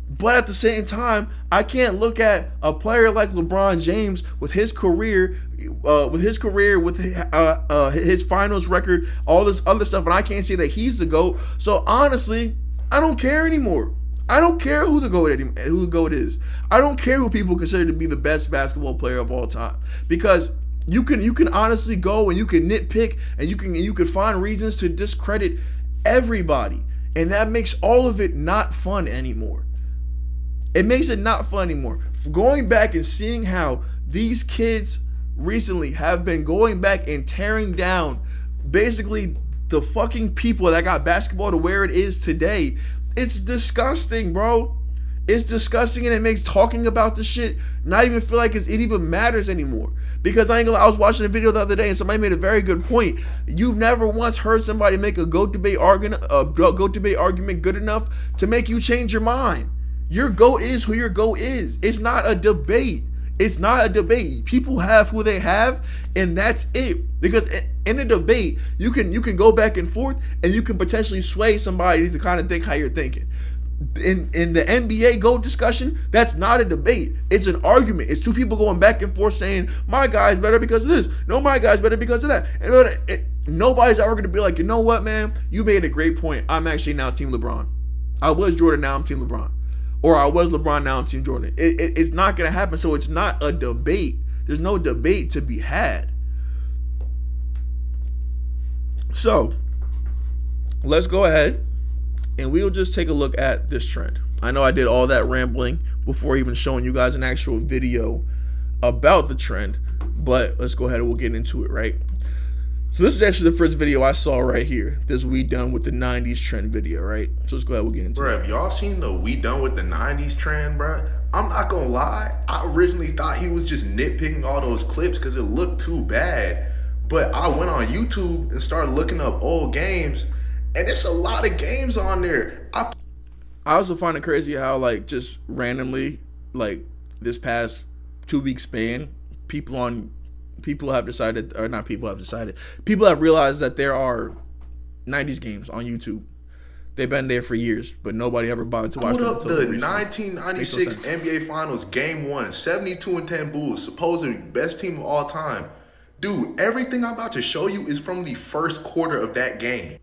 But at the same time, I can't look at a player like LeBron James with his career, with his finals record, all this other stuff, and I can't say that he's the GOAT. So honestly, I don't care anymore. I don't care who the GOAT is. I don't care who people consider to be the best basketball player of all time, because you can honestly go and you can nitpick and you can find reasons to discredit everybody, and that makes all of it not fun anymore. It makes it not fun anymore. Going back and seeing how these kids recently have been going back and tearing down basically the fucking people that got basketball to where it is today. It's disgusting, bro. It's disgusting, and it makes talking about the shit not even feel like it even matters anymore. Because I was watching a video the other day and somebody made a very good point. You've never once heard somebody make a GOAT debate argument good enough to make you change your mind. Your GOAT is who your GOAT is. It's not a debate. It's not a debate. People have who they have, and that's it. Because in a debate, you can go back and forth, and you can potentially sway somebody to kind of think how you're thinking. In the NBA GOAT discussion, that's not a debate. It's an argument. It's two people going back and forth saying, my guy's better because of this. No, my guy's better because of that. And nobody's ever going to be like, you know what, man? You made a great point. I'm actually now Team LeBron. I was Jordan, now I'm Team LeBron. Or I was LeBron, now I'm Team Jordan. It's not going to happen, so it's not a debate. There's no debate to be had. So, let's go ahead, and we'll just take a look at this trend. I know I did all that rambling before even showing you guys an actual video about the trend, but let's go ahead and we'll get into it, right? So this is actually the first video I saw right here. This We Done With The 90s trend video, right? So let's go ahead and we'll get into it. Bruh, have y'all seen the We Done With The 90s trend, bruh? I'm not gonna lie. I originally thought he was just nitpicking all those clips because it looked too bad. But I went on YouTube and started looking up old games, and there's a lot of games on there. I also find it crazy how, like, just randomly, like, this past 2-week span, people have realized that there are 90s games on YouTube. They've been there for years, but nobody ever bothered to watch them. Put up the 1996 NBA Finals Game 1, 72-10 Bulls, supposedly best team of all time. Dude, everything I'm about to show you is from the first quarter of that game.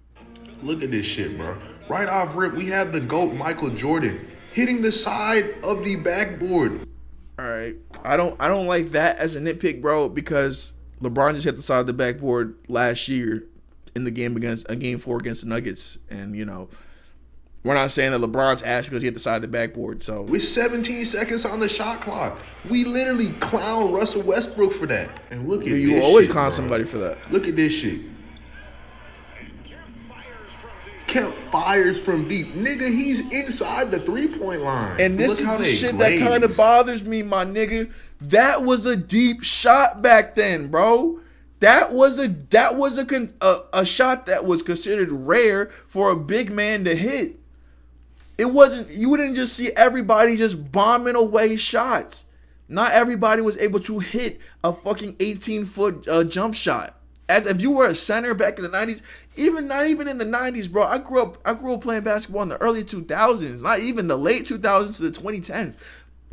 Look at this shit, bro. Right off rip, we have the GOAT Michael Jordan hitting the side of the backboard. All right, I don't like that as a nitpick, bro, because LeBron just hit the side of the backboard last year in the game Game 4 against the Nuggets, and you know, we're not saying that LeBron's ass because he hit the side of the backboard. So with 17 seconds on the shot clock, we literally clown Russell Westbrook for that. And look at this shit. You always clown somebody for that. Look at this shit. Kept fires from deep. Nigga, he's inside the 3-point line. And this is the shit that kind of bothers me, my nigga. That was a deep shot back then, bro. That was a shot that was considered rare for a big man to hit. It wasn't, you wouldn't just see everybody just bombing away shots. Not everybody was able to hit a fucking 18-foot jump shot. As if you were a center back in the 90s, not even in the 90s, bro. I grew up playing basketball in the early 2000s, not even the late 2000s to the 2010s.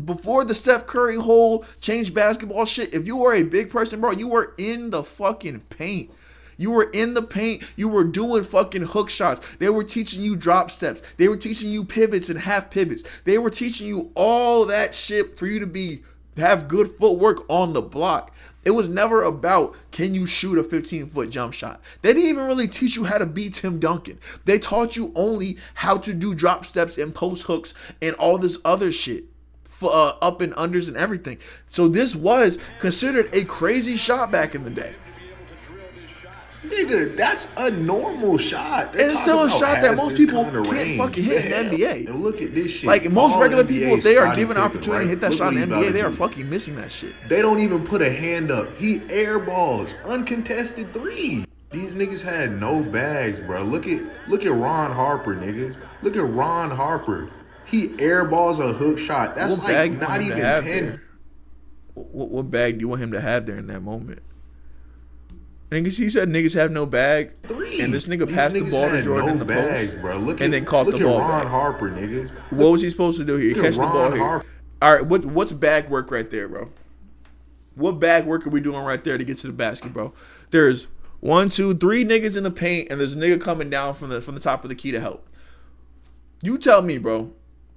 Before the Steph Curry whole changed basketball shit, if you were a big person, bro, you were in the fucking paint. You were in the paint. You were doing fucking hook shots. They were teaching you drop steps. They were teaching you pivots and half pivots. They were teaching you all that shit for you to have good footwork on the block. It was never about, can you shoot a 15-foot jump shot? They didn't even really teach you how to beat Tim Duncan. They taught you only how to do drop steps and post hooks and all this other shit. Up and unders and everything. So this was considered a crazy shot back in the day. Nigga, that's a normal shot. It's still a shot that most people can't fucking hit in the NBA. And look at this shit. Like most regular people, if they are given an opportunity to hit that shot in the NBA, they are fucking missing that shit. They don't even put a hand up. He airballs, uncontested 3. These niggas had no bags, bro. Look at Ron Harper, nigga. Look at Ron Harper. He airballs a hook shot. That's What bag like you want not him to even have 10. there? What bag do you want him to have there in that moment? Niggas, he said niggas have no bag. Three. And this nigga These passed the niggas ball to had Jordan no in the bags, post. bro. Look and at, then caught look the ball at Ron back. Harper, nigga. What was he supposed to do here? Look at Catch the ball Ron here. Harper. All right, what's bag work right there, bro? What bag work are we doing right there to get to the basket, bro? There's 1, 2, 3 niggas in the paint, and there's a nigga coming down from the top of the key to help. You tell me, bro.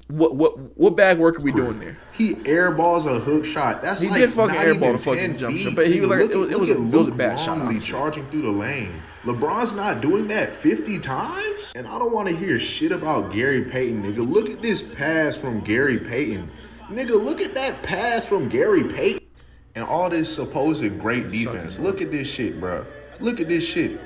What bag work are we doing there? He airballs a hook shot. That's He like did fucking not airball even the fucking 10 jump feet. shot, but he was like it was a bad shot. Longley Honestly. charging through the lane. LeBron's not doing that 50 times, and I don't want to hear shit about Gary Payton, nigga. Look at this pass from Gary Payton, nigga. Look at that pass from Gary Payton, and all this supposed great defense. Look at this shit, bro. Look at this shit.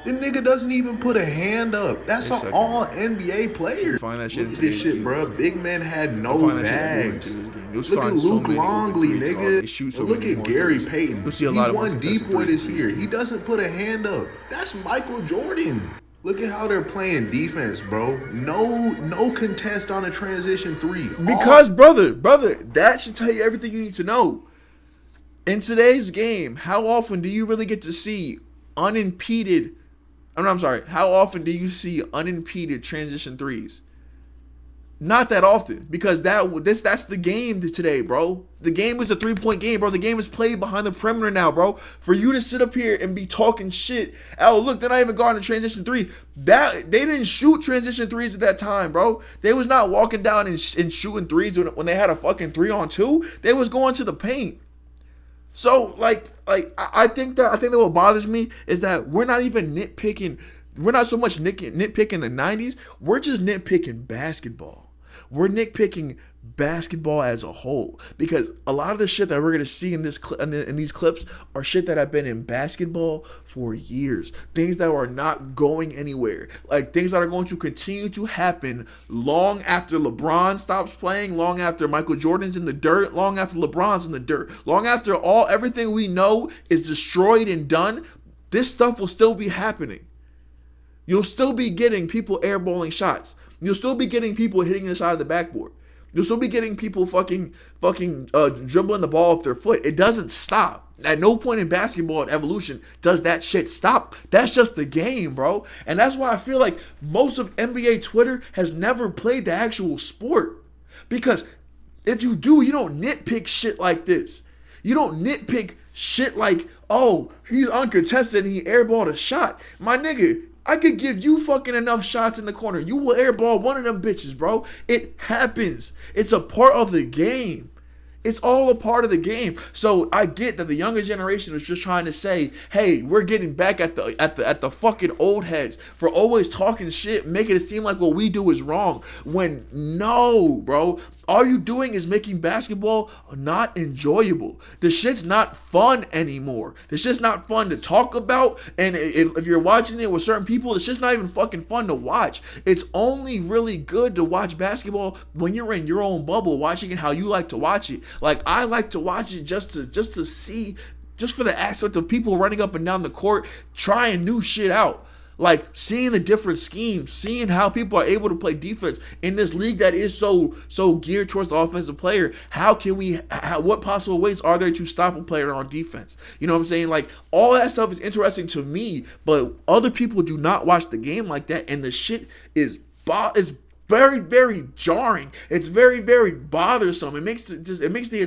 The nigga doesn't even put a hand up. That's an all NBA player. Find that shit Look at this shit, bro. Big man had no bags. Look at Luke Longley, nigga. Look at Gary Payton. He won Depoy this year. He doesn't put a hand up. That's Michael Jordan. Look at how they're playing defense, bro. No contest on a transition three. Because brother, that should tell you everything you need to know. In today's game, how often do you really get to see unimpeded? I'm sorry. How often do you see unimpeded transition threes? Not that often, because that's the game today, bro. The game is a 3-point game, bro. The game is played behind the perimeter now, bro. For you to sit up here and be talking shit, oh look, they're not even guarding transition three. That they didn't shoot transition threes at that time, bro. They was not walking down and shooting threes when they had a fucking 3-on-2. They was going to the paint. So like I think that what bothers me is that we're not even nitpicking. We're not so much nitpicking the 90s. We're just nitpicking basketball. We're nitpicking basketball as a whole, because a lot of the shit that we're gonna see in these clips are shit that have been in basketball for years. Things that are not going anywhere, like things that are going to continue to happen long after LeBron stops playing, long after Michael Jordan's in the dirt, long after LeBron's in the dirt, long after everything we know is destroyed and done. This stuff will still be happening. You'll still be getting people airballing shots. You'll still be getting people hitting the side of the backboard. You'll still be getting people fucking dribbling the ball off their foot. It doesn't stop. At no point in basketball and evolution does that shit stop. That's just the game, bro. And that's why I feel like most of NBA Twitter has never played the actual sport. Because if you do, you don't nitpick shit like this. You don't nitpick shit like, oh, he's uncontested and he airballed a shot. My nigga, I could give you fucking enough shots in the corner. You will airball one of them bitches, bro. It happens. It's a part of the game. It's all a part of the game. So I get that the younger generation is just trying to say, hey, we're getting back at the fucking old heads for always talking shit, making it seem like what we do is wrong. When no, bro. All you doing is making basketball not enjoyable. The shit's not fun anymore. The shit's not fun to talk about. And if you're watching it with certain people, it's just not even fucking fun to watch. It's only really good to watch basketball when you're in your own bubble, watching it how you like to watch it. Like I like to watch it just to see, just for the aspect of people running up and down the court, trying new shit out. Like seeing the different schemes, seeing how people are able to play defense in this league that is so geared towards the offensive player. What possible ways are there to stop a player on defense? You know what I'm saying? Like all that stuff is interesting to me, but other people do not watch the game like that, and the shit is very, very jarring. It's very, very bothersome. It makes the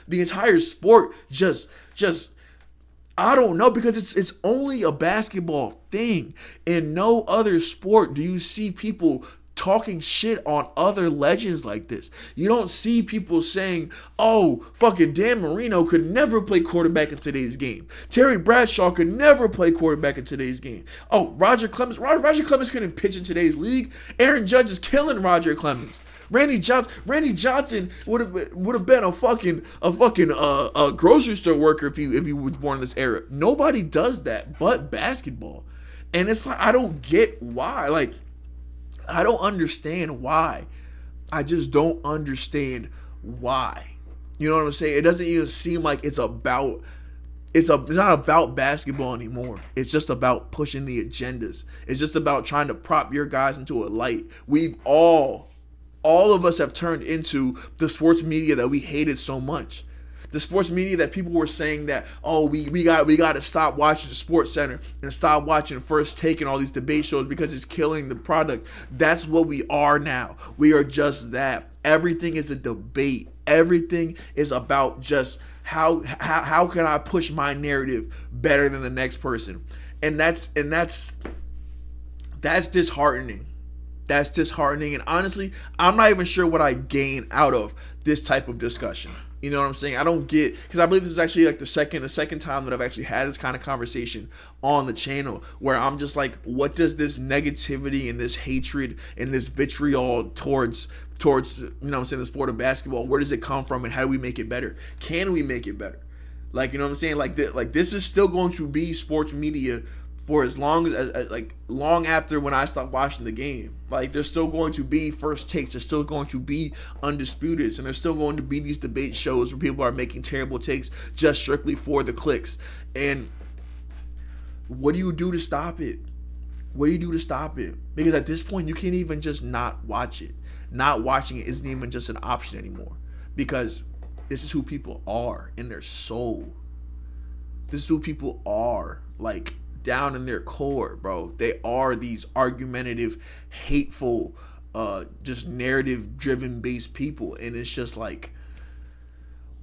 entire sport just I don't know, because it's only a basketball thing. In no other sport do you see people talking shit on other legends like this. You don't see people saying, oh, fucking Dan Marino could never play quarterback in today's game. Terry Bradshaw could never play quarterback in today's game. Oh, Roger Clemens couldn't pitch in today's league. Aaron Judge is killing Roger Clemens. Randy Johnson would have been a grocery store worker if he was born in this era. Nobody does that but basketball. And it's like, I don't get why. Like, I don't understand why. I just don't understand why. You know what I'm saying? It doesn't even seem like it's not about basketball anymore. It's just about pushing the agendas. It's just about trying to prop your guys into a light. We've all all of us have turned into the sports media that we hated so much. The sports media that people were saying that, oh, we got to stop watching the Sports Center and stop watching First Take and all these debate shows because it's killing the product. That's what we are now. We are just that. Everything is a debate. Everything is about just how can I push my narrative better than the next person, and that's disheartening. That's disheartening, and honestly, I'm not even sure what I gain out of this type of discussion. You know what I'm saying? I don't get, because I believe this is actually like the second time that I've actually had this kind of conversation on the channel, where I'm just like, what does this negativity and this hatred and this vitriol towards you know what I'm saying, the sport of basketball, where does it come from, and how do we make it better? Can we make it better? Like, you know what I'm saying? Like this is still going to be sports media for as long as like long after when I stop watching the game. Like, there's still going to be First Takes, there's still going to be Undisputeds, and there's still going to be these debate shows where people are making terrible takes just strictly for the clicks. And what do you do to stop it? What do you do to stop it? Because at this point, you can't even just not watch it. Not watching it isn't even just an option anymore, because this is who people are in their soul. This is who people are, like, down in their core, bro. They are these argumentative, hateful, just narrative driven based people. And it's just like,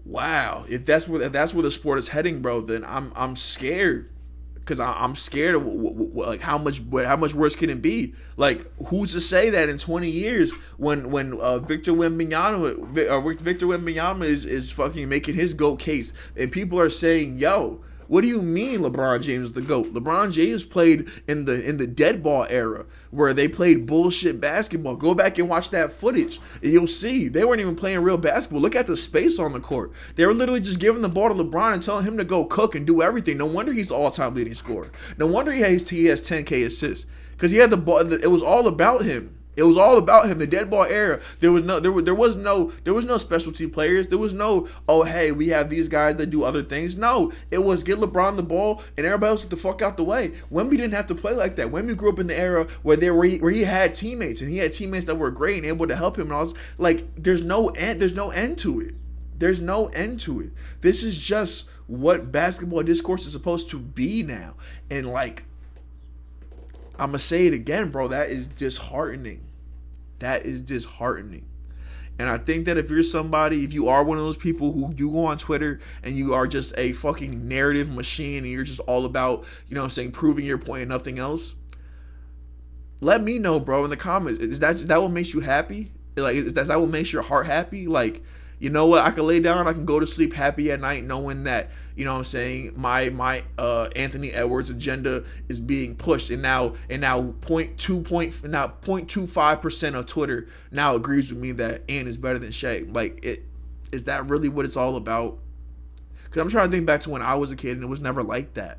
wow, if that's where the sport is heading, bro, then I'm scared. Because I'm scared of like how much worse can it be? Like, who's to say that in 20 years when Victor Wembanyama is fucking making his GOAT case, and people are saying, yo, what do you mean LeBron James is the GOAT? LeBron James played in the dead ball era, where they played bullshit basketball. Go back and watch that footage, and you'll see they weren't even playing real basketball. Look at the space on the court. They were literally just giving the ball to LeBron and telling him to go cook and do everything. No wonder he's the all-time leading scorer. No wonder he has 10K assists, because he had the ball. It was all about him. It was all about him. The dead ball era. There was no specialty players. There was no, oh hey, we have these guys that do other things. No, it was get LeBron the ball and everybody else get the fuck out the way. Wemby didn't have to play like that. Wemby grew up in the era where he had teammates, and he had teammates that were great and able to help him. And I was like, there's no end to it. There's no end to it. This is just what basketball discourse is supposed to be now. And like, I'm going to say it again, bro. That is disheartening. That is disheartening. And I think that if you are one of those people who do go on Twitter and you are just a fucking narrative machine and you're just all about, you know what I'm saying, proving your point and nothing else, let me know, bro, in the comments. Is that what makes you happy? Like, is that what makes your heart happy? Like, you know what? I can lay down, I can go to sleep happy at night knowing that, you know what I'm saying, my Anthony Edwards agenda is being pushed, and now 0.25% of Twitter now agrees with me that Ant is better than Shea. Like, is that really what it's all about? Because I'm trying to think back to when I was a kid and it was never like that.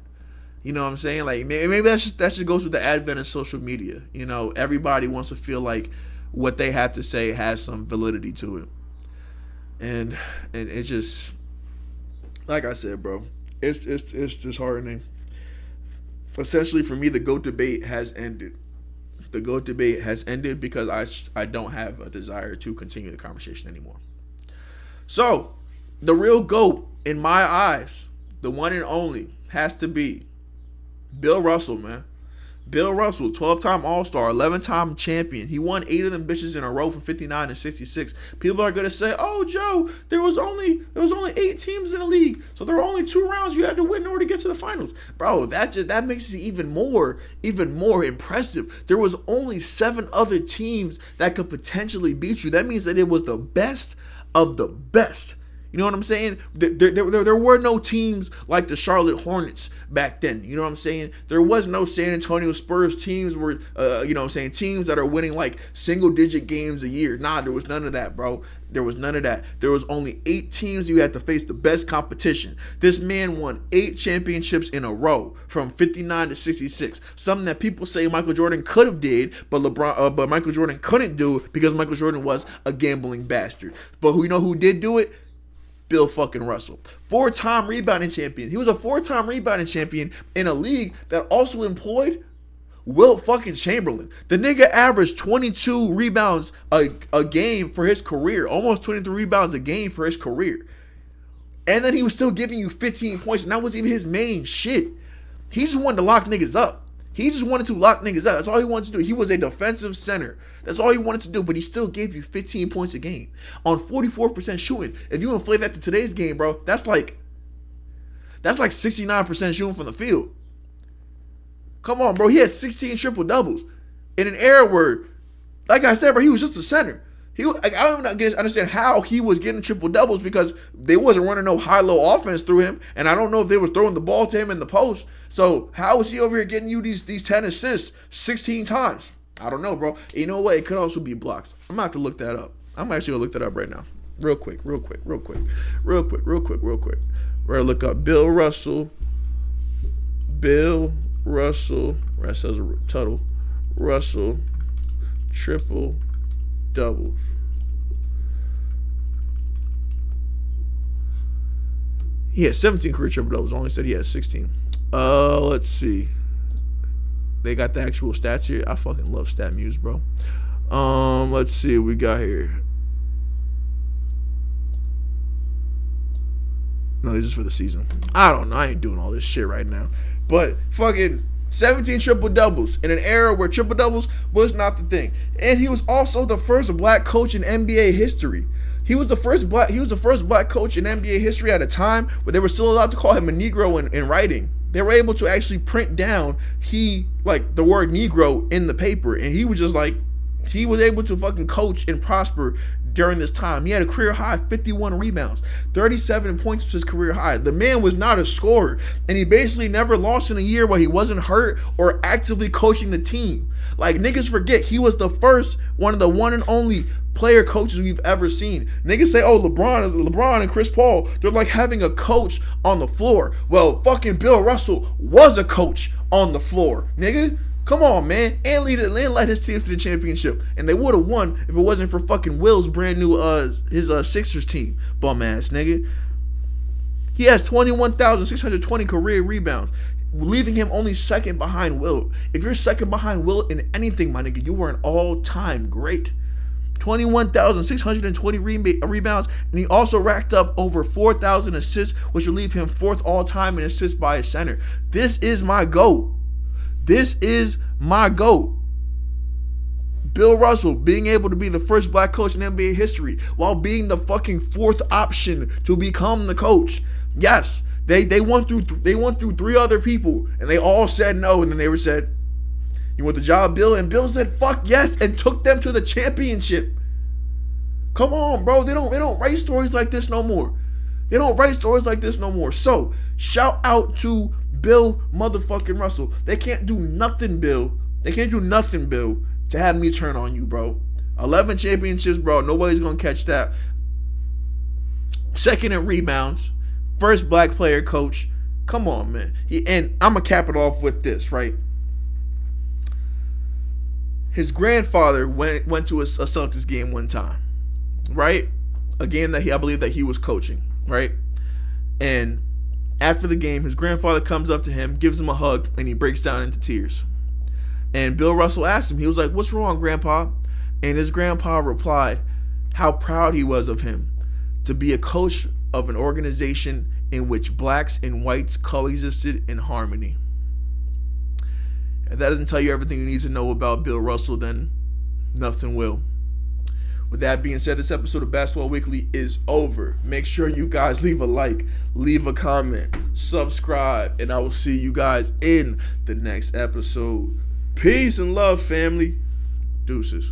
You know what I'm saying? Like, maybe that just goes with the advent of social media. You know, everybody wants to feel like what they have to say has some validity to it. And it just, like I said, bro, it's disheartening. Essentially, for me, the GOAT debate has ended. The GOAT debate has ended because I don't have a desire to continue the conversation anymore. So, the real GOAT, in my eyes, the one and only, has to be Bill Russell, man. Bill Russell, 12-time All-Star, 11-time champion. He won 8 of them bitches in a row from 59 and 66. People are going to say, oh, Joe, there was only 8 teams in the league, so there were only 2 rounds you had to win in order to get to the finals. Bro, that makes it even more impressive. There was only 7 other teams that could potentially beat you. That means that it was the best of the best. You know what I'm saying? There were no teams like the Charlotte Hornets back then. You know what I'm saying? There was no San Antonio Spurs teams where, you know what I'm saying, teams that are winning like single-digit games a year. Nah, there was none of that, bro. There was none of that. There was only 8 teams you had to face the best competition. This man won 8 championships in a row from 59 to 66. Something that people say Michael Jordan could have did, but Michael Jordan couldn't do because Michael Jordan was a gambling bastard. But who did do it? Bill fucking Russell. 4-time rebounding champion. He was a 4-time rebounding champion in a league that also employed Wilt fucking Chamberlain. The nigga averaged 22 rebounds a game for his career. Almost 23 rebounds a game for his career. And then he was still giving you 15 points, and that wasn't even his main shit. He just wanted to lock niggas up. He just wanted to lock niggas up. That's all he wanted to do. He was a defensive center. That's all he wanted to do, but he still gave you 15 points a game on 44% shooting. If you inflate that to today's game, bro, that's like 69% shooting from the field. Come on, bro. He had 16 triple doubles in an era where, like I said, bro, he was just a center. I don't even understand how he was getting triple doubles because they wasn't running no high-low offense through him, and I don't know if they was throwing the ball to him in the post. So how was he over here getting you these 10 assists 16 times? I don't know, bro. You know what? It could also be blocks. I'm gonna have to look that up. I'm actually gonna look that up right now, real quick. We're gonna look up Bill Russell. That says total. Russell triple doubles. He had 17 career triple doubles. Only said he had 16. Let's see. They got the actual stats here. I fucking love StatMuse, bro. Let's see what we got here. No, this is for the season. I don't know. I ain't doing all this shit right now. But fucking 17 triple doubles in an era where triple doubles was not the thing. And he was also the first black coach in NBA history. He was the first black coach in NBA history at a time where they were still allowed to call him a Negro in writing. They were able to actually print down the word Negro in the paper, and he was just like, he was able to fucking coach and prosper during this time. He had a career high 51 rebounds, 37 points was his career high. The man was not a scorer, and he basically never lost in a year where he wasn't hurt or actively coaching the team. Like, niggas forget, he was the first, one of the one and only player coaches we've ever seen. Niggas say, oh, LeBron and Chris Paul, they're like having a coach on the floor. Well, fucking Bill Russell was a coach on the floor, nigga. Come on, man. And led his team to the championship. And they would have won if it wasn't for fucking Will's brand new his Sixers team. Bum ass nigga. He has 21,620 career rebounds, leaving him only second behind Will. If you're second behind Will in anything, my nigga, you were an all-time great. 21,620 rebounds, and he also racked up over 4,000 assists, which will leave him fourth all-time in assists by a center. This is my GOAT. This is my GOAT. Bill Russell being able to be the first black coach in NBA history while being the fucking fourth option to become the coach. Yes, they went through three other people, and they all said no, and then they were said, "You want the job, Bill?" And Bill said, "Fuck yes," and took them to the championship. Come on, bro. They don't write stories like this no more. So, shout out to Bill motherfucking Russell. They can't do nothing, Bill. To have me turn on you, bro. 11 championships, bro. Nobody's gonna catch that. Second in rebounds. First black player coach. Come on, man. And I'm gonna cap it off with this, right? His grandfather went to a Celtics game one time, right? A game that I believe that he was coaching, right? And after the game, his grandfather comes up to him, gives him a hug, and he breaks down into tears. And Bill Russell asked him, he was like, "What's wrong, Grandpa?" And his grandpa replied how proud he was of him to be a coach of an organization in which blacks and whites coexisted in harmony. If that doesn't tell you everything you need to know about Bill Russell, then nothing will. With that being said, this episode of Basketball Weekly is over. Make sure you guys leave a like, leave a comment, subscribe, and I will see you guys in the next episode. Peace and love, family. Deuces.